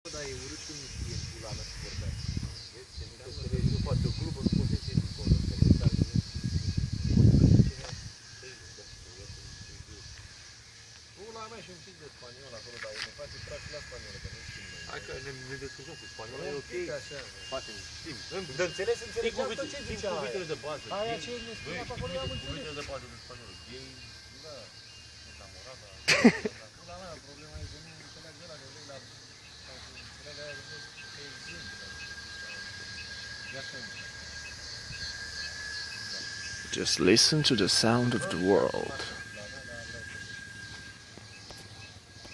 Dar e urât când nu știe pula mea să vorbească. Nu poate o glumă, nu poate să iei după o înțeleg, pula mea și un pic de spaniol acolo, dar ne face trași la spaniolă, că nu știm noi. Hai că ne descurcăm cu spaniola, e ok. Facem, știm. De înțeles, înțelegeam tot ce zicea aia. Cuvintele de bază. Aia ce ne spunea pe acolo, am înțeles. Cuvintele de bază de spaniolă. Gay, da, enamorada. Pula mea, problema e că nu înțeleagă ăla, că vrei la... Just listen to the sound of the world.